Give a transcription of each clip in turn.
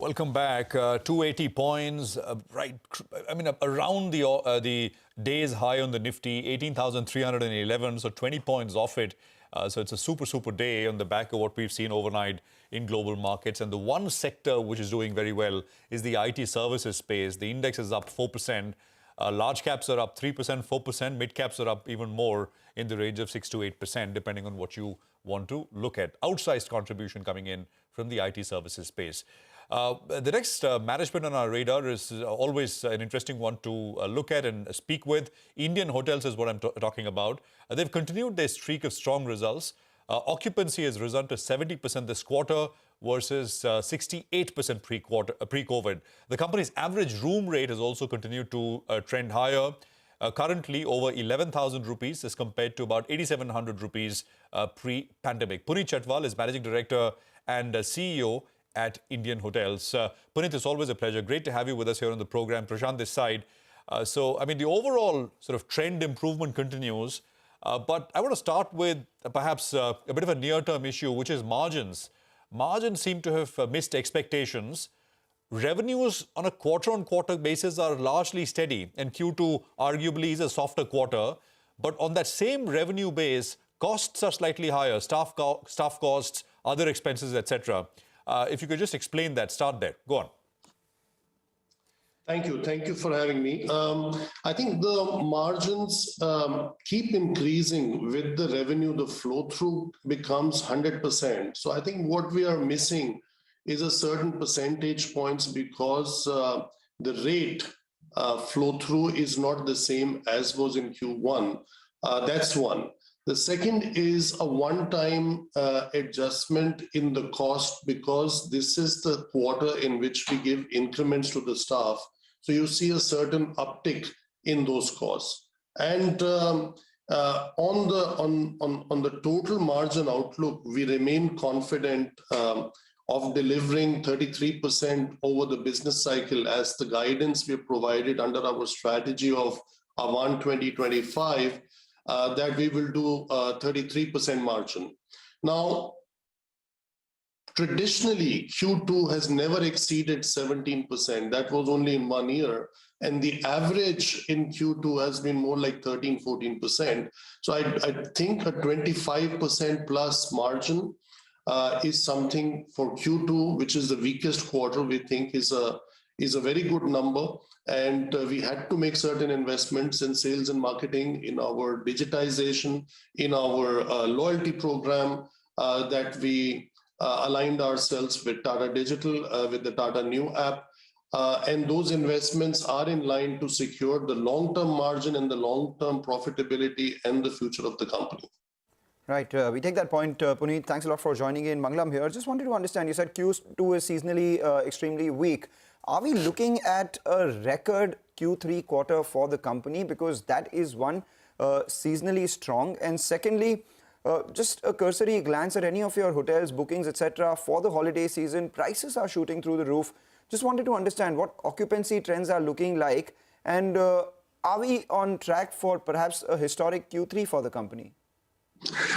Welcome back. 280 points, around the day's high on the Nifty, 18,311, so 20 points off it. So it's a super day on the back of what we've seen overnight in global markets. And the one sector which is doing very well is the IT services space. The index is up 4%. Large caps are up 3%, 4%. Mid caps are up even more in the range of 6 to 8%, depending on what you want to look at. Outsized contribution coming in from the IT services space. The next management on our radar is always an interesting one to look at and speak with. Indian Hotels is what I'm talking about. They've continued their streak of strong results. Occupancy has risen to 70% this quarter versus 68% pre-COVID. The company's average room rate has also continued to trend higher. Currently over 11,000 rupees as compared to about 8,700 rupees pre-pandemic. Puneet Chhatwal is Managing Director and CEO at Indian Hotels. Puneet, it's always a pleasure. Great to have you with us here on the program. Prashant this side. The overall sort of trend improvement continues. But I want to start with perhaps a bit of a near-term issue, which is margins. Margins seem to have missed expectations. Revenues on a quarter-on-quarter basis are largely steady, and Q2 arguably is a softer quarter. But on that same revenue base, costs are slightly higher, staff costs, other expenses, etc. If you could just explain that, start there. Go on. Thank you for having me. I think the margins keep increasing with the revenue. The flow-through becomes 100%. So I think what we are missing is a certain percentage points because the rate flow-through is not the same as was in Q1. That's one. The second is a one-time adjustment in the cost because this is the quarter in which we give increments to the staff. So you see a certain uptick in those costs. And on the total margin outlook, we remain confident of delivering 33% over the business cycle as the guidance we have provided under our strategy of Avant 2025. That we will do 33% margin. Now, traditionally, Q2 has never exceeded 17%. That was only in 1 year. And the average in Q2 has been more like 13, 14%. So I think a 25% plus margin is something for Q2, which is the weakest quarter, we think is a very good number. And we had to make certain investments in sales and marketing, in our digitization, in our loyalty program that we aligned ourselves with Tata Digital, with the Tata New app. And those investments are in line to secure the long-term margin and the long-term profitability and the future of the company. Right. We take that point, Puneet. Thanks a lot for joining in. Mangalam here. Just wanted to understand, you said Q2 is seasonally extremely weak. Are we looking at a record Q3 quarter for the company? Because that is one, seasonally strong. And secondly, just a cursory glance at any of your hotels, bookings, etc. for the holiday season, prices are shooting through the roof. Just wanted to understand what occupancy trends are looking like. And are we on track for perhaps a historic Q3 for the company?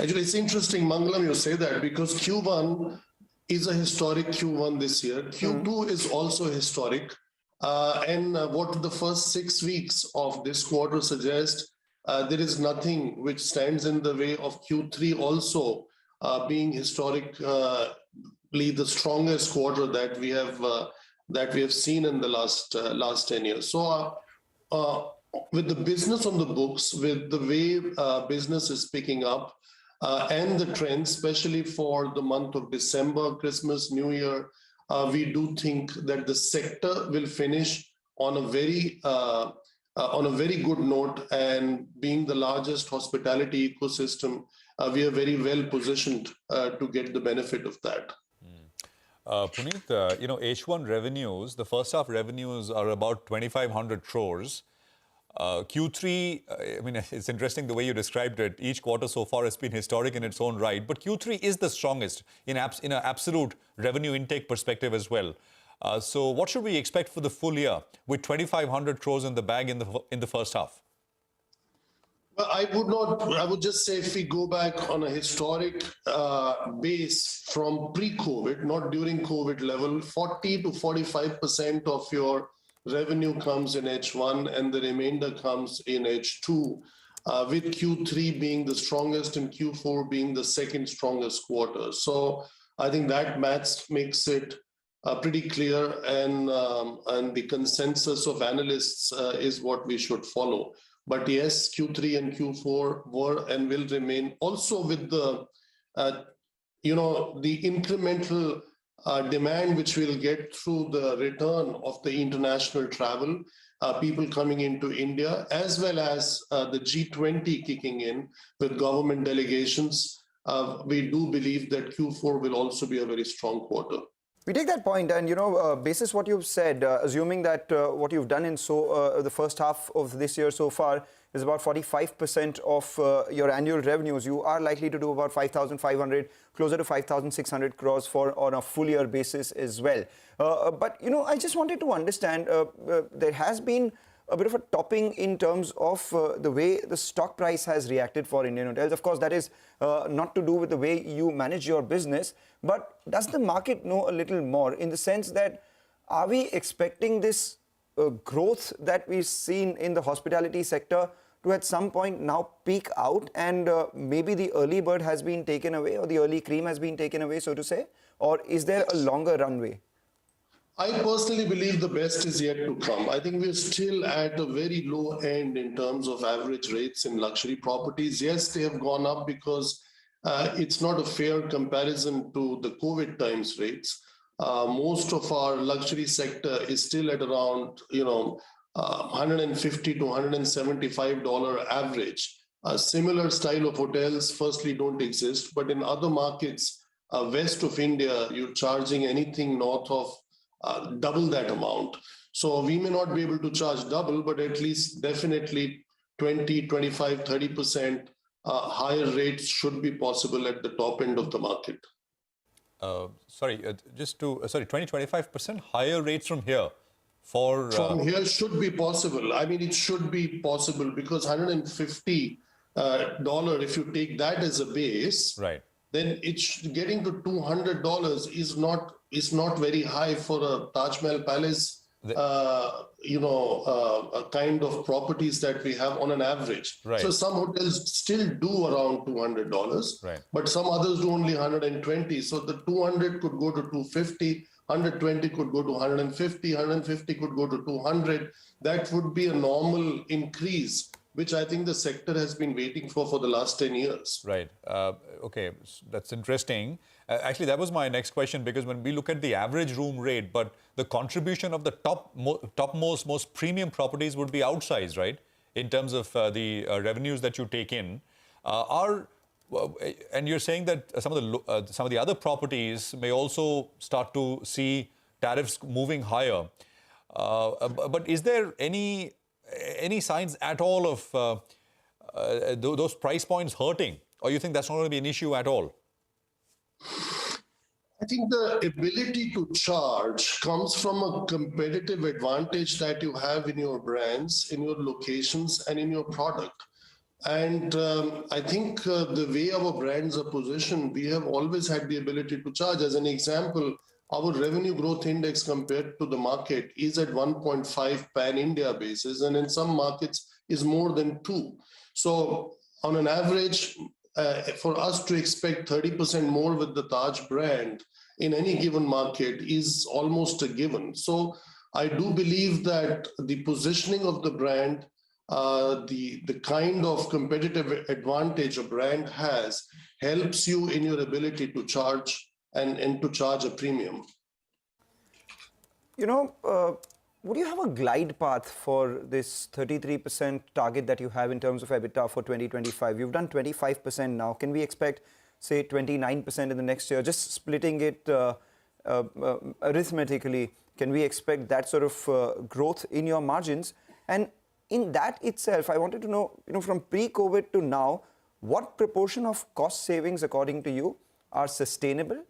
Actually, it's interesting, Mangalam, you say that because Q1 is a historic Q1 this year. Q2 is also historic. And what the first 6 weeks of this quarter suggest, there is nothing which stands in the way of Q3 also being historically the strongest quarter that we have seen in the last 10 years. So with the business on the books, with the way business is picking up, and the trends, especially for the month of December, Christmas, New Year, we do think that the sector will finish on a very good note. And being the largest hospitality ecosystem, we are very well positioned to get the benefit of that. Puneet, H1 revenues, the first half revenues are about 2,500 crores. Q3, it's interesting the way you described it. Each quarter so far has been historic in its own right. But Q3 is the strongest in an absolute revenue intake perspective as well. So what should we expect for the full year with 2,500 crores in the bag in the first half? I would not, I would just say if we go back on a historic base from pre-COVID, not during COVID level, 40 to 45% of your revenue comes in H1 and the remainder comes in H2, with Q3 being the strongest and Q4 being the second strongest quarter. So I think that math makes it pretty clear, and the consensus of analysts is what we should follow. But yes, Q3 and Q4 were and will remain, also with the, the incremental demand which we'll get through the return of the international travel, people coming into India, as well as the G20 kicking in with government delegations. We do believe that Q4 will also be a very strong quarter. We take that point, and basis what you've said, assuming that what you've done in the first half of this year so far is about 45% of your annual revenues, you are likely to do about 5,500, closer to 5,600 crores on a full year basis as well. But I just wanted to understand, there has been a bit of a topping in terms of the way the stock price has reacted for Indian hotels. Of course, that is not to do with the way you manage your business, but does the market know a little more, in the sense that are we expecting this growth that we've seen in the hospitality sector to at some point now peak out, and maybe the early bird has been taken away, or the early cream has been taken away, so to say? Or is there a longer runway? I personally believe the best is yet to come. I think we're still at a very low end in terms of average rates in luxury properties. Yes, they have gone up because it's not a fair comparison to the COVID times rates. Most of our luxury sector is still at around, $150 to $175 average. A similar style of hotels, firstly, don't exist, but in other markets west of India, you're charging anything north of double that amount. So we may not be able to charge double, but at least definitely 20, 25, 30% higher rates should be possible at the top end of the market. 20, 25% higher rates from here for... From here should be possible. I mean, it should be possible because $150, if you take that as a base, right, then it's getting to $200 is not very high for a Taj Mahal Palace, kind of properties that we have on an average. Right. So some hotels still do around $200, right, but some others do only 120. So the 200 could go to 250, 120 could go to 150, 150 could go to 200. That would be a normal increase, which I think the sector has been waiting for the last 10 years. Right. Okay, that's interesting. Actually, that was my next question, because when we look at the average room rate, but the contribution of the topmost, most premium properties would be outsized, right? In terms of the revenues that you take in. And you're saying that some of the other properties may also start to see tariffs moving higher. But is there any signs at all of those price points hurting, or you think that's not going to be an issue at all? I think the ability to charge comes from a competitive advantage that you have in your brands, in your locations, and in your product. And I think the way our brands are positioned, we have always had the ability to charge. As an example, our revenue growth index compared to the market is at 1.5 pan-India basis, and in some markets is more than 2. So on an average, for us to expect 30% more with the Taj brand in any given market is almost a given. So I do believe that the positioning of the brand, the kind of competitive advantage a brand has, helps you in your ability to charge and to charge a premium. Would you have a glide path for this 33% target that you have in terms of EBITDA for 2025? You've done 25% now. Can we expect, say, 29% in the next year? Just splitting it arithmetically, can we expect that sort of growth in your margins? And in that itself, I wanted to know, from pre-COVID to now, what proportion of cost savings, according to you, are sustainable?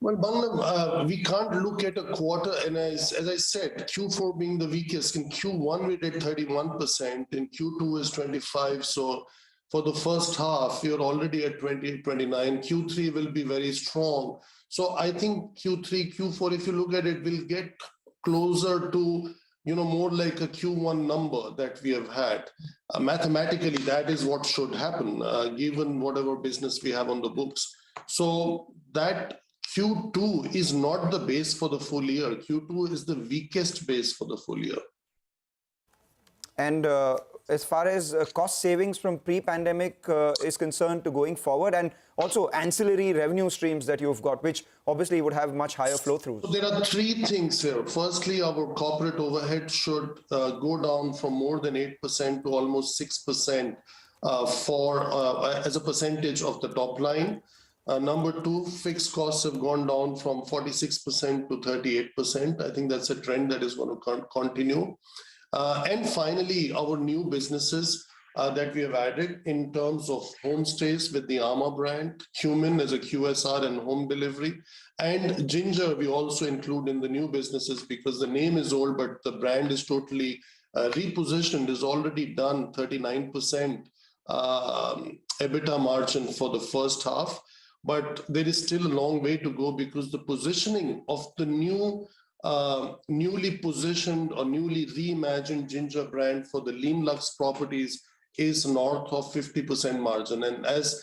Well, Bangla, we can't look at a quarter, and as I said, Q4 being the weakest. In Q1 we did 31%, in Q2 is 25. So for the first half, you're already at 20, 29. Q3 will be very strong. So I think Q3, Q4, if you look at it, will get closer to more like a Q1 number that we have had. Mathematically, that is what should happen, given whatever business we have on the books. So that Q2 is not the base for the full year. Q2 is the weakest base for the full year. And as far as cost savings from pre-pandemic is concerned to going forward, and also ancillary revenue streams that you've got, which obviously would have much higher flow-throughs. So there are three things here. Firstly, our corporate overhead should go down from more than 8% to almost 6% as a percentage of the top line. Number two, fixed costs have gone down from 46% to 38%. I think that's a trend that is going to continue. And finally, our new businesses that we have added in terms of homestays with the Ama brand, Human as a QSR and home delivery, and Ginger we also include in the new businesses because the name is old, but the brand is totally repositioned, is already done 39% EBITDA margin for the first half. But there is still a long way to go because the positioning of the newly positioned or newly reimagined Ginger brand for the Lean Lux properties is north of 50% margin. And as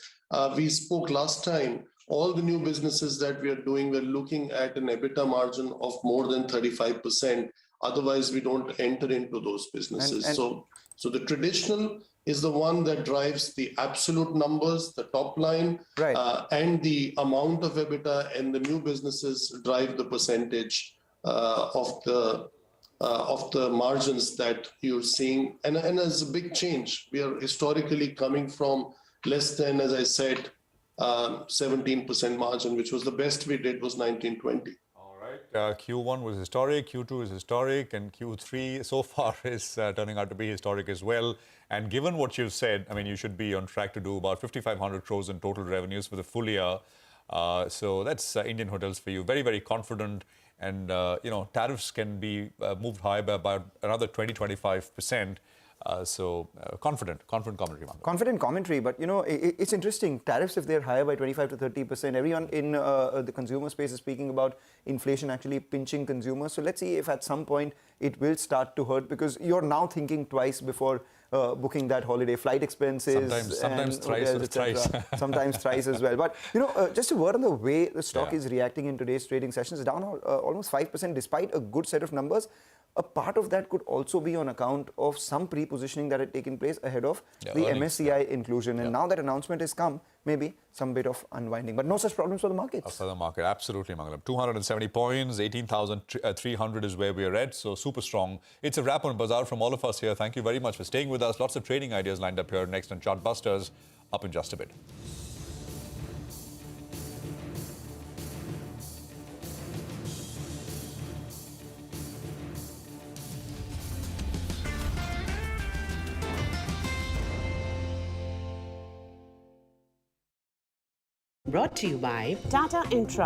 we spoke last time, all the new businesses that we are doing, we're looking at an EBITDA margin of more than 35%. Otherwise, we don't enter into those businesses. So the traditional is the one that drives the absolute numbers, the top line, right. And the amount of EBITDA, and the new businesses drive the percentage of the margins that you're seeing. And as a big change, we are historically coming from less than, as I said, 17% margin, which was the best we did was 1920. All right. Q1 was historic, Q2 is historic, and Q3 so far is turning out to be historic as well. And given what you've said, I mean, you should be on track to do about 5,500 crores in total revenues for the full year. So that's Indian Hotels for you. Very, very confident. And, tariffs can be moved high by about another 20-25%. So confident commentary. Confident commentary, but it's interesting. Tariffs, if they're higher by 25 to 30%, everyone in the consumer space is speaking about inflation actually pinching consumers. So let's see if at some point it will start to hurt, because you're now thinking twice before booking that holiday, flight expenses, sometimes thrice, sometimes thrice as well. But just a word on the way the stock is reacting in today's trading sessions, down almost 5% despite a good set of numbers. A part of that could also be on account of some pre-positioning that had taken place ahead of the earnings. MSCI inclusion. And now that announcement has come, maybe some bit of unwinding. But no such problems for the markets. For the market, absolutely, Mangalam. 270 points, 18,300 is where we are at. So super strong. It's a wrap on Bazaar from all of us here. Thank you very much for staying with us. Lots of trading ideas lined up here next on Chartbusters. Up in just a bit. Brought to you by Tata Intra.